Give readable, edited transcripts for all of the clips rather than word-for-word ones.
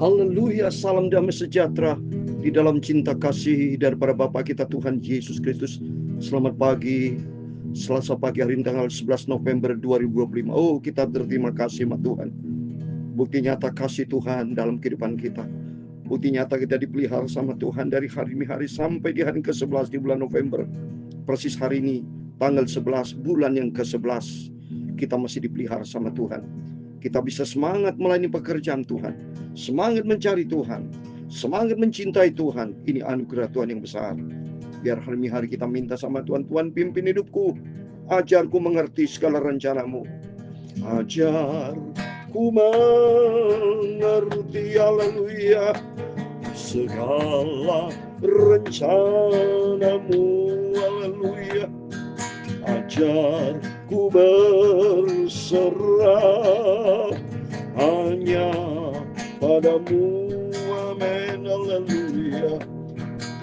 Haleluya, salam damai sejahtera di dalam cinta kasih daripada Bapa kita Tuhan Yesus Kristus. Selamat pagi, Selasa pagi hari ini tanggal 11 November 2025. Oh, kita berterima kasih sama Tuhan. Bukti nyata kasih Tuhan dalam kehidupan kita. Bukti nyata kita dipelihara sama Tuhan dari hari ini hari sampai di hari ke-11 di bulan November. Persis hari ini, tanggal 11, bulan yang ke-11. Kita masih dipelihara sama Tuhan. Kita bisa semangat melayani pekerjaan Tuhan, semangat mencari Tuhan, semangat mencintai Tuhan. Ini anugerah Tuhan yang besar. Biar hari ini hari kita minta sama Tuhan, Tuhan pimpin hidupku, ajarku mengerti segala rencanamu. Ajarku mengerti, haleluya, segala rencanamu, haleluya. Ajarku berserah hanya padamu, amin, haleluya.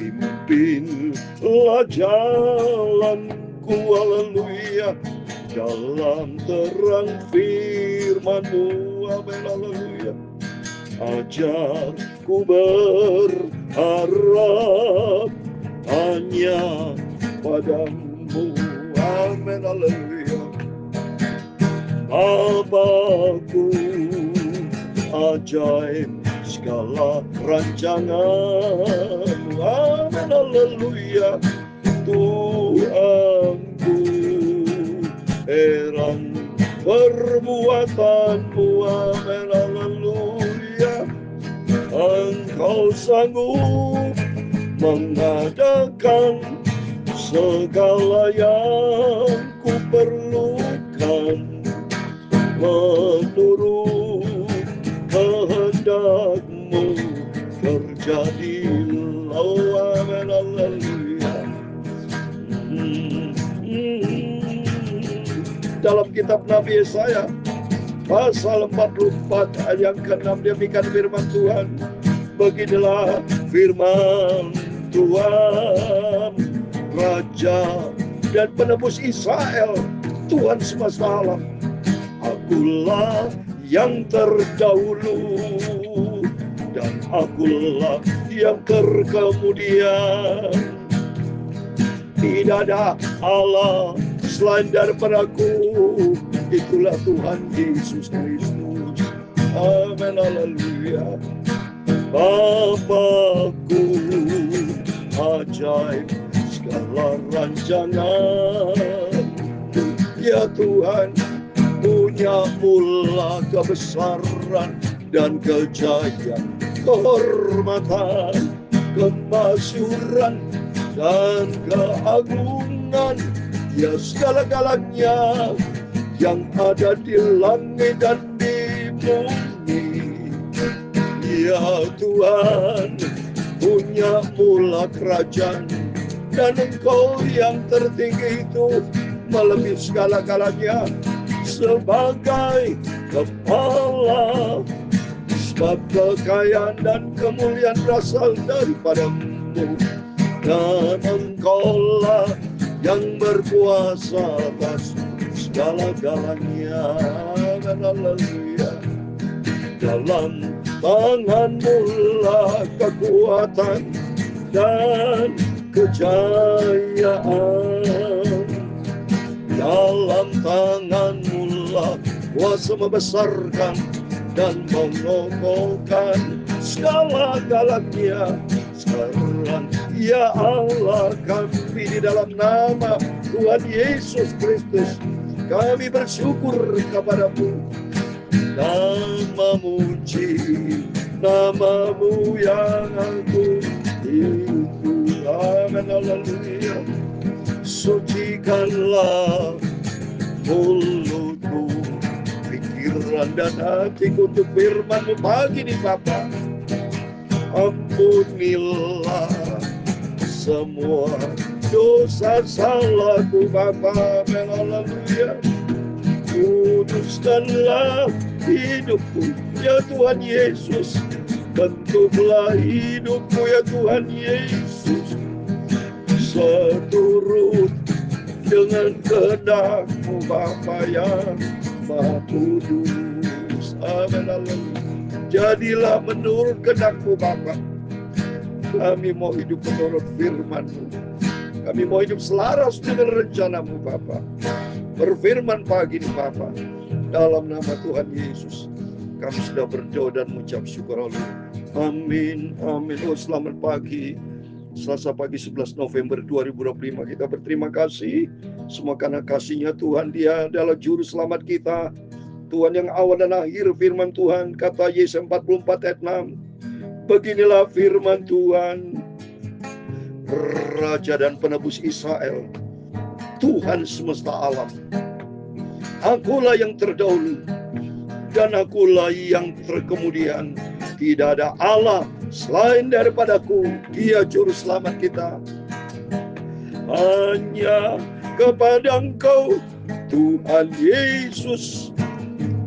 Pimpinlah jalanku, haleluya, dalam terang firman-Mu, amin, haleluya. Ajarku berharap hanya padamu, amin, haleluya. Bapa-Ku, ajaib segala rancangan-Mu, amin, haleluya. Tuhanku, heran perbuatan-Mu, amin, haleluya. Engkau sanggup mengadakan segala yang ku perlukan menurut kehendak-Mu, terjadilah, amin, haleluya. Dalam kitab Nabi Yesaya pasal 44 ayat yang ke-6 demikian firman Tuhan. Beginilah firman Tuhan, Raja dan penebus Israel, Tuhan semesta alam. Akulah yang terdahulu dan akulah yang terkemudian. Tidak ada Allah selain daripadaku, itulah Tuhan Yesus Kristus, amin, haleluya. Bapa-Ku, ajaib segala rancangan, ya Tuhan, punya mula kebesaran dan kejayaan, kehormatan, kemasyuran dan keagungan, ya segala-galanya yang ada di langit dan di bumi. Ya Tuhan, punya mula kerajaan, dan Engkau yang tertinggi itu melebihi segala-galanya sebagai kepala. Sebab kekayaan dan kemuliaan berasal daripada-Mu, dan Engkau-lah yang berkuasa atas segala-galanya, haleluya. Dalam tangan-Mu lah kekuatan dan kejayaan. Dalam tangan-Mu lah kuasa membesarkan dan mengokohkan segala-galanya. Sekarang ya Allah, kami di dalam nama Tuhan Yesus Kristus, kami bersyukur kepada-Mu dan memuji nama-Mu yang agung itu, amin, haleluya. Sucikanlah mulutku, pikiran dan hatiku untuk firman-Mu pagi ini Bapa. Ampunilah semua dosa salahku Bapa, amin, haleluya. Kuduskanlah hidupku ya Tuhan Yesus, bentuklah hidupku ya Tuhan Yesus, seturut dengan kehendak-Mu Bapa yang Maha Kudus, amin, haleluya. Jadilah menurut kehendak-Mu Bapa. Kami mau hidup menurut firman-Mu. Kami mau hidup selaras dengan rencana-Mu Bapa. Berfirman pagi ini Bapa, dalam nama Tuhan Yesus kami sudah berdoa dan mengucap syukur. Amin, amin. Oh, selamat pagi. Selasa pagi 11 November 2025. Kita berterima kasih semua karena kasih-Nya Tuhan. Dia adalah juru selamat kita. Tuhan yang awal dan akhir. Firman Tuhan kata Yesaya 44 ayat 6. Beginilah firman Tuhan, Raja dan penebus Israel, Tuhan semesta alam. Akulah yang terdahulu dan akulah yang terkemudian. Tidak ada Allah selain daripadaku. Dia juru selamat kita. Hanya kepada Engkau Tuhan Yesus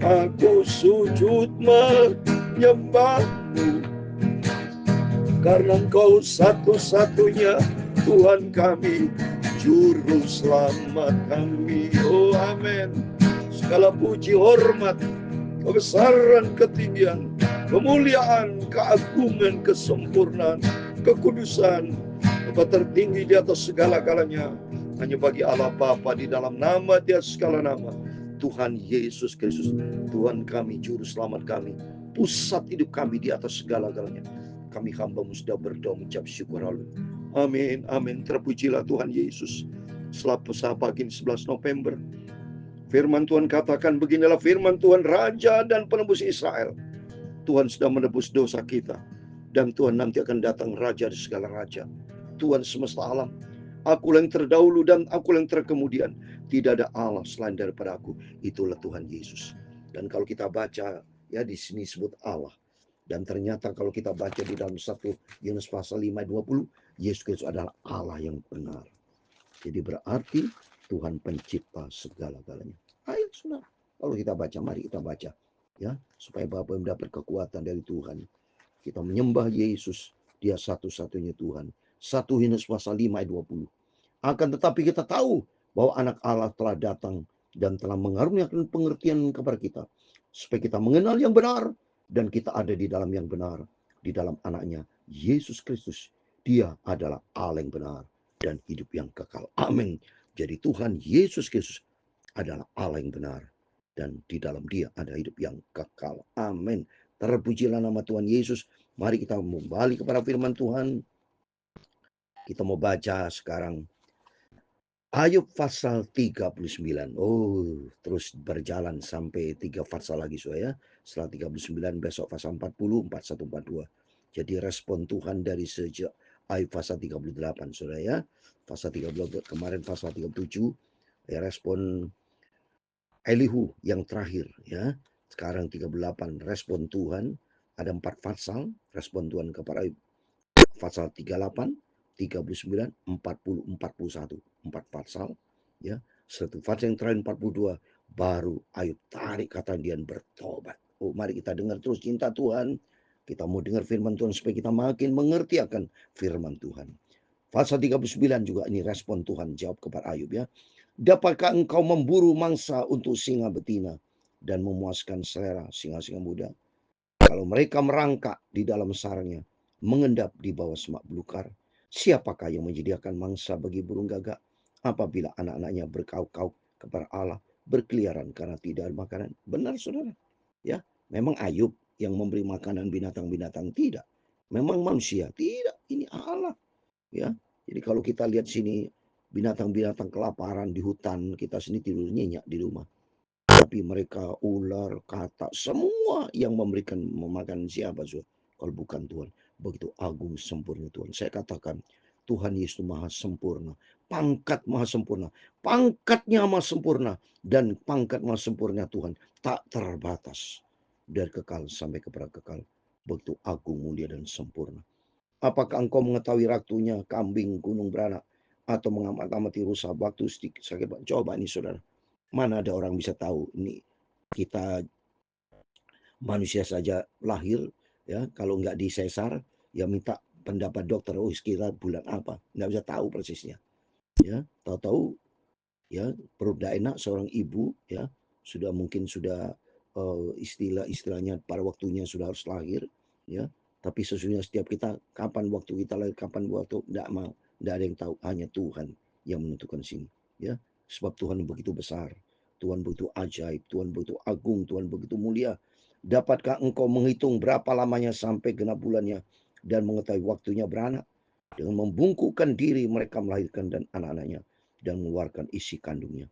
aku sujud menyembah-Mu, karena Engkau satu-satunya Tuhan kami, juru selamat kami. Oh amin. Segala puji, hormat, kebesaran, ketinggian, kemuliaan, keagungan, kesempurnaan, kekudusan, Bapa tertinggi di atas segala-galanya hanya bagi Allah Bapa di dalam nama di atas segala nama, Tuhan Yesus Kristus, Tuhan kami, juru selamat kami, pusat hidup kami di atas segala-galanya. Kami hamba-Mu sudah berdoa mengucap syukur. Amin, amin. Terpujilah Tuhan Yesus. Selasa pagi 11 November, firman Tuhan katakan, beginilah firman Tuhan, Raja dan penebus Israel. Tuhan sudah menebus dosa kita, dan Tuhan nanti akan datang Raja di segala raja, Tuhan semesta alam. Aku yang terdahulu dan aku yang terkemudian. Tidak ada Allah selain daripada aku. Itulah Tuhan Yesus. Dan kalau kita baca, ya di sini sebut Allah. Dan ternyata kalau kita baca di dalam 1 Yohanes pasal 5:20, Yesus Kristus adalah Allah yang benar. Jadi berarti Tuhan pencipta segala-galanya. Ayo saudara, kalau kita baca, mari kita baca, ya, supaya Bapak mendapat kekuatan dari Tuhan. Kita menyembah Yesus, Dia satu-satunya Tuhan. 1 Yohanes pasal 5:20. Akan tetapi kita tahu bahwa anak Allah telah datang dan telah mengaruniakan pengertian kepada kita, supaya kita mengenal yang benar dan kita ada di dalam yang benar, di dalam anaknya Yesus Kristus. Dia adalah Allah yang benar dan hidup yang kekal. Amin. Jadi Tuhan Yesus Kristus adalah Allah yang benar dan di dalam Dia ada hidup yang kekal. Amin. Terpujilah nama Tuhan Yesus. Mari kita kembali kepada firman Tuhan. Kita mau baca sekarang Ayub pasal 39. Oh, terus berjalan sampai 3 pasal lagi ya. Setelah 39 besok pasal 40, 41, 42. Jadi respon Tuhan dari sejak Ayub pasal 38 Saudara ya. Pasal 38 kemarin pasal 37 ya, respon Elihu yang terakhir ya. Sekarang 38 respon Tuhan. Ada 4 pasal respon Tuhan kepada Ayub. Pasal 38, 39, 40, 41. 4 pasal ya. Satu pasal yang terakhir 42 baru Ayub tarik kata dia bertobat. Oh, mari kita dengar terus cinta Tuhan. Kita mau dengar firman Tuhan supaya kita makin mengerti akan firman Tuhan. Pasal 39 juga ini respon Tuhan jawab kepada Ayub ya. Dapatkah engkau memburu mangsa untuk singa betina dan memuaskan selera singa-singa muda? Kalau mereka merangkak di dalam sarangnya, mengendap di bawah semak belukar, siapakah yang menyediakan mangsa bagi burung gagak? Apabila anak-anaknya berkauk-kauk kepada Allah, berkeliaran karena tidak ada makanan. Benar saudara? Ya, memang Ayub yang memberi makanan binatang-binatang, tidak. Memang manusia, tidak. Ini Allah. Ya, jadi kalau kita lihat sini binatang-binatang kelaparan di hutan, kita sini tidur nyenyak di rumah. Tapi mereka ular, katak, semua yang memberikan memakan siapa kalau bukan Tuhan. Begitu agung sempurna Tuhan. Saya katakan Tuhan Yesus maha sempurna. Pangkat maha sempurna. Pangkatnya maha sempurna. Dan pangkat maha sempurna Tuhan tak terbatas. Dari kekal sampai kepada kekal. Begitu agung, mulia, dan sempurna. Apakah engkau mengetahui waktunya kambing gunung beranak? Atau mengamati rusa waktu sakit? Coba ini saudara. Mana ada orang bisa tahu? Ini kita manusia saja lahir ya, kalau nggak disesar ya minta pendapat dokter, oh sekira bulan apa, nggak bisa tahu persisnya ya. Tahu-tahu ya perut tidak enak seorang ibu ya, sudah mungkin sudah istilah-istilahnya pada waktunya sudah harus lahir, ya. Tapi sesungguhnya setiap kita kapan waktu kita lahir, kapan waktu tidak ada yang tahu, hanya Tuhan yang menentukan sini, ya. Sebab Tuhan begitu besar, Tuhan begitu ajaib, Tuhan begitu agung, Tuhan begitu mulia. Dapatkah engkau menghitung berapa lamanya sampai genap bulannya dan mengetahui waktunya beranak? Dengan membungkukkan diri mereka melahirkan dan anak-anaknya dan mengeluarkan isi kandungnya.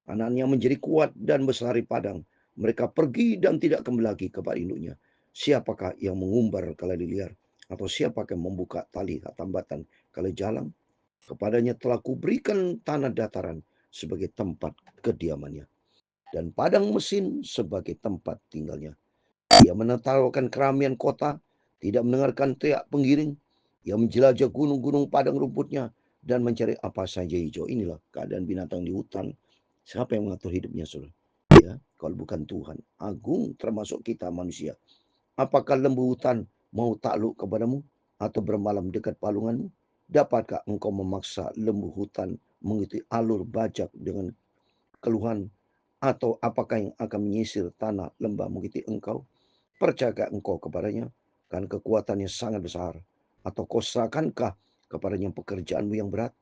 Anaknya menjadi kuat dan besar di padang. Mereka pergi dan tidak kembali lagi kepada induknya. Siapakah yang mengumbar keladi liar? Atau siapakah yang membuka tali tambatan kali jalang? Kepadanya telah kuberikan tanah dataran sebagai tempat kediamannya, dan padang mesin sebagai tempat tinggalnya. Ia menertawakan keramaian kota, tidak mendengarkan teriak penggiring. Ia menjelajah gunung-gunung padang rumputnya dan mencari apa saja hijau. Inilah keadaan binatang di hutan. Siapa yang mengatur hidupnya, saudara? Ya, kalau bukan Tuhan. Agung termasuk kita manusia. Apakah lembu hutan mau takluk kepadamu atau bermalam dekat palunganmu? Dapatkah engkau memaksa lembu hutan mengikuti alur bajak dengan keluhan? Atau apakah yang akan menyisir tanah lembah mengikuti engkau? Percayakah engkau kepadanya? Kan kekuatannya sangat besar. Atau kau serahkankah kepadanya pekerjaanmu yang berat?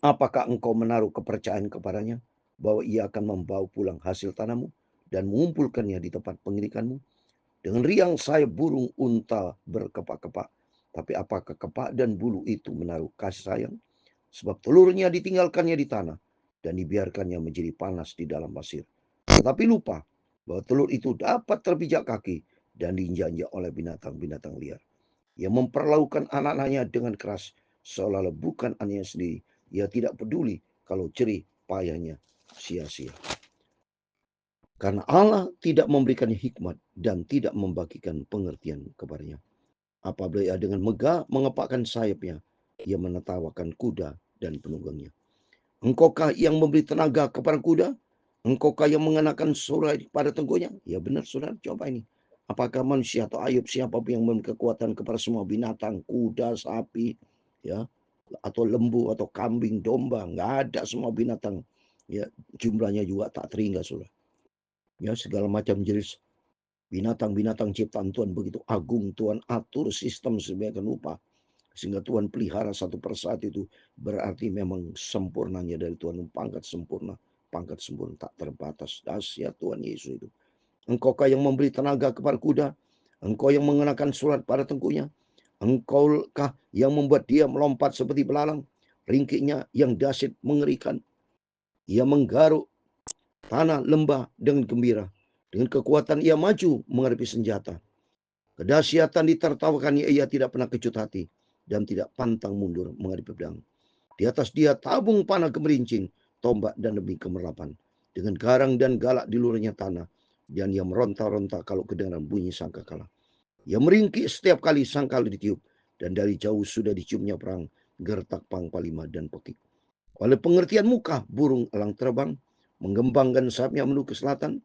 Apakah engkau menaruh kepercayaan kepadanya bahwa ia akan membawa pulang hasil tanahmu dan mengumpulkannya di tempat pengirikanmu? Dengan riang sayap burung unta berkepak-kepak. Tapi apakah kepak dan bulu itu menaruh kasih sayang? Sebab telurnya ditinggalkannya di tanah dan dibiarkannya menjadi panas di dalam pasir. Tetapi lupa bahwa telur itu dapat terpijak kaki dan diinjak-injak oleh binatang-binatang liar. Ia memperlakukan anak-anaknya dengan keras, seolah-olah bukan anaknya sendiri. Ia tidak peduli kalau jerih payahnya sia-sia. Karena Allah tidak memberikannya hikmat dan tidak membagikan pengertian kepadanya. Apabila ia dengan megah mengepakkan sayapnya, ia menertawakan kuda dan penunggangnya. Engkaukah yang memberi tenaga kepada kuda? Engkaukah yang mengenakan surai pada tengkonya? Ya benar, saudara, coba ini. Apakah manusia atau Ayub, siapapun yang memberi kekuatan kepada semua binatang, kuda, sapi, ya, atau lembu, atau kambing, domba? Nggak ada, semua binatang. Ya, jumlahnya juga tak terhingga, saudara. Ya, segala macam jenis binatang-binatang ciptaan Tuhan begitu agung. Tuhan atur sistem sedemikian rupa sehingga Tuhan pelihara satu persatu itu, berarti memang sempurnanya dari Tuhan. Pangkat sempurna tak terbatas. Dahsyat Tuhan Yesus itu. Engkaukah yang memberi tenaga kepada kuda? Engkau yang mengenakan surat pada tengkunya? Engkaukah yang membuat dia melompat seperti belalang? Ringkiknya yang dahsyat mengerikan. Ia menggaruk tanah lembah dengan gembira. Dengan kekuatan ia maju menghadapi senjata. Kedahsyatan ditertawakannya, ia tidak pernah kecut hati dan tidak pantang mundur menghadapi pedang. Di atas dia tabung panah gemerincing, tombak dan demi kemerlapan. Dengan garang dan galak di luarnya tanah, dan ia meronta-ronta kalau kedengaran bunyi sangkakala. Ia meringkik setiap kali sangkala ditiup, dan dari jauh sudah diciumnya perang, gertak pangpalima dan pekik. Oleh pengertian muka, burung elang terbang, mengembangkan sayapnya menuju ke selatan,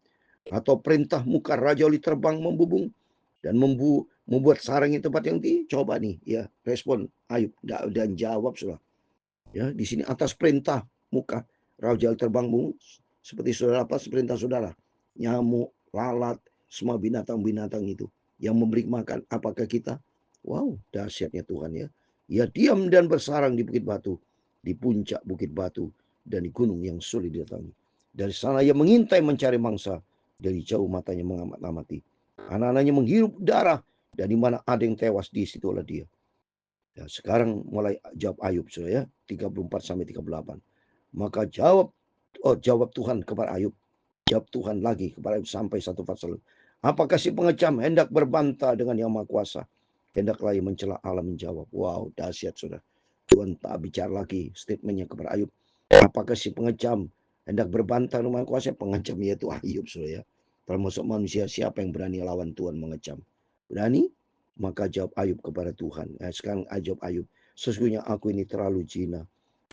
atau perintah muka Raja Oli terbang membubung, dan membuat sarang di tempat yang tinggi. Coba nih, ya, respon Ayub dan jawab, saudara. Ya, di sini atas perintah muka Raja terbang seperti saudara apa perintah saudara. Nyamuk, lalat, semua binatang-binatang itu yang memberi makan. Apakah kita? Wow, dahsyatnya Tuhan ya. Ia diam dan bersarang di bukit batu, di puncak bukit batu, dan di gunung yang sulit didatangi. Dari sana ia mengintai mencari mangsa. Dari jauh matanya mengamat-amati. Anak-anaknya menghirup darah, dan di mana ada yang tewas di situlah dia. Ya, sekarang mulai jawab Ayub, saudara ya, 34 sampai 38. Maka jawab Tuhan kepada Ayub. Jawab Tuhan lagi kepada Ayub sampai satu pasal. Apakah si pengecam hendak berbantah dengan yang maha kuasa? Hendaklah ia mencela Allah menjawab. Wow, dahsyat saudara. Tuhan tak bicara lagi statementnya kepada Ayub. Apakah si pengecam hendak berbantah dengan maha kuasa? Pengecam yaitu Ayub, saudara ya. Termasuk manusia, siapa yang berani lawan Tuhan mengecam? Berani? Maka jawab Ayub kepada Tuhan. Sekarang jawab Ayub. Sesungguhnya aku ini terlalu jina.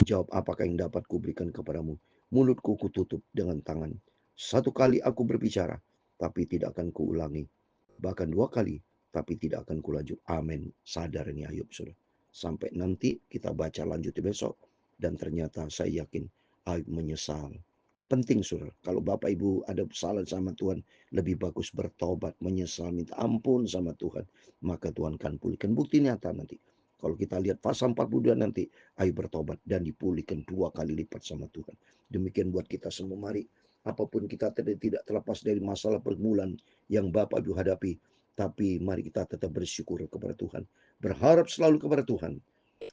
Jawab, apakah yang dapat kuberikan kepadamu? Mulutku kututup dengan tangan. Satu kali aku berbicara, tapi tidak akan kuulangi. Bahkan dua kali, tapi tidak akan kulanjut. Amin. Sadar ini Ayub, saudara. Sampai nanti kita baca lanjut besok. Dan ternyata saya yakin Ayub menyesal. Penting saudara, kalau Bapak Ibu ada kesalahan sama Tuhan, lebih bagus bertobat, menyesal, minta ampun sama Tuhan. Maka Tuhan akan pulihkan. Bukti nyata nanti. Kalau kita lihat pasal 42 nanti, ayo bertobat dan dipulihkan 2 kali lipat sama Tuhan. Demikian buat kita semua, mari. Apapun kita tidak terlepas dari masalah pergumulan yang Bapak Ibu hadapi. Tapi mari kita tetap bersyukur kepada Tuhan. Berharap selalu kepada Tuhan.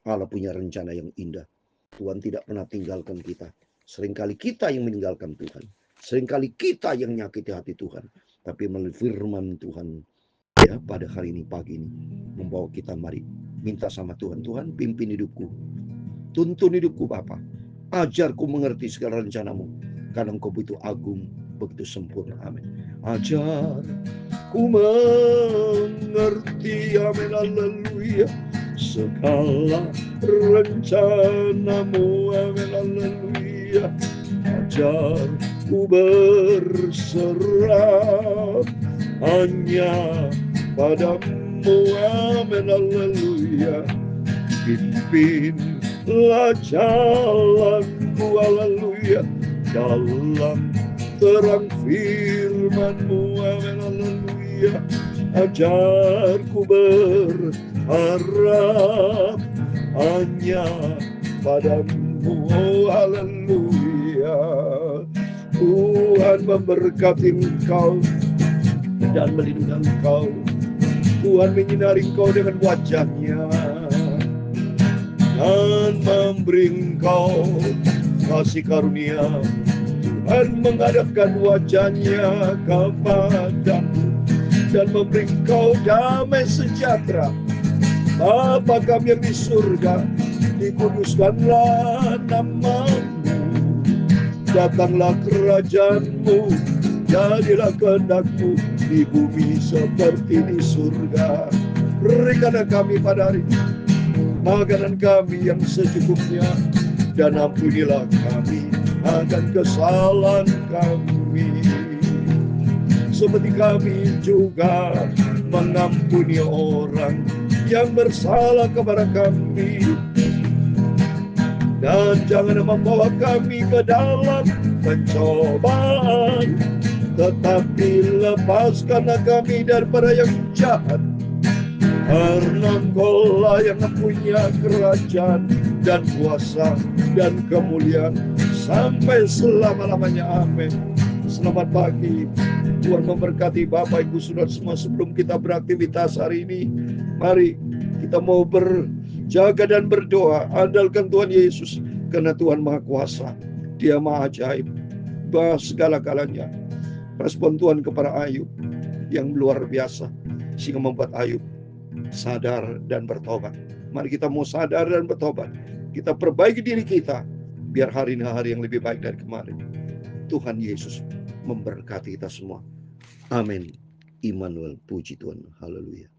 Allah punya rencana yang indah. Tuhan tidak pernah tinggalkan kita. Seringkali kita yang meninggalkan Tuhan. Seringkali kita yang nyakiti hati Tuhan. Tapi melalui firman Tuhan ya pada hari ini, pagi ini, membawa kita mari minta sama Tuhan. Tuhan pimpin hidupku. Tuntun hidupku Bapa. Ajarku mengerti segala rencanamu. Karena Engkau begitu agung, begitu sempurna. Amin. Ajarku mengerti. Amin. Haleluya. Segala rencanamu. Amin. Haleluya. Ajarku berserah hanya padamu. Amin. Haleluya. Pimpinlah jalanku. Haleluya. Dalam terang firman-Mu. Amin. Haleluya. Ajarku berharap hanya padamu. Oh, haleluya. Tuhan memberkati engkau dan melindungi engkau. Tuhan menyinari engkau dengan wajah-Nya dan memberi engkau kasih karunia. Tuhan menghadapkan wajah-Nya kepadamu dan memberi engkau damai sejahtera. Bapa kami yang di surga, dikuduskanlah nama-Mu. Datanglah kerajaan-Mu, jadilah kehendak-Mu di bumi seperti di surga. Berikanlah kami pada hari ini makanan kami yang secukupnya, dan ampunilah kami akan kesalahan kami, seperti kami juga mengampuni orang yang bersalah kepada kami. Dan jangan membawa kami ke dalam pencobaan, tetapi lepaskanlah kami daripada yang jahat. Karena Engkau-lah yang mempunyai kerajaan dan kuasa dan kemuliaan sampai selama-lamanya. Amin. Selamat pagi. Tuhan memberkati Bapak Ibu Saudara semua. Sebelum kita beraktivitas hari ini, mari kita mau berjaga dan berdoa. Andalkan Tuhan Yesus, karena Tuhan Maha Kuasa. Dia Maha Ajaib, bahas segala-galanya. Respon Tuhan kepada Ayub yang luar biasa, sehingga membuat Ayub sadar dan bertobat. Mari kita mau sadar dan bertobat. Kita perbaiki diri kita, biar hari ini hari yang lebih baik dari kemarin. Tuhan Yesus memberkati kita semua. Amin. Immanuel, puji Tuhan. Haleluya.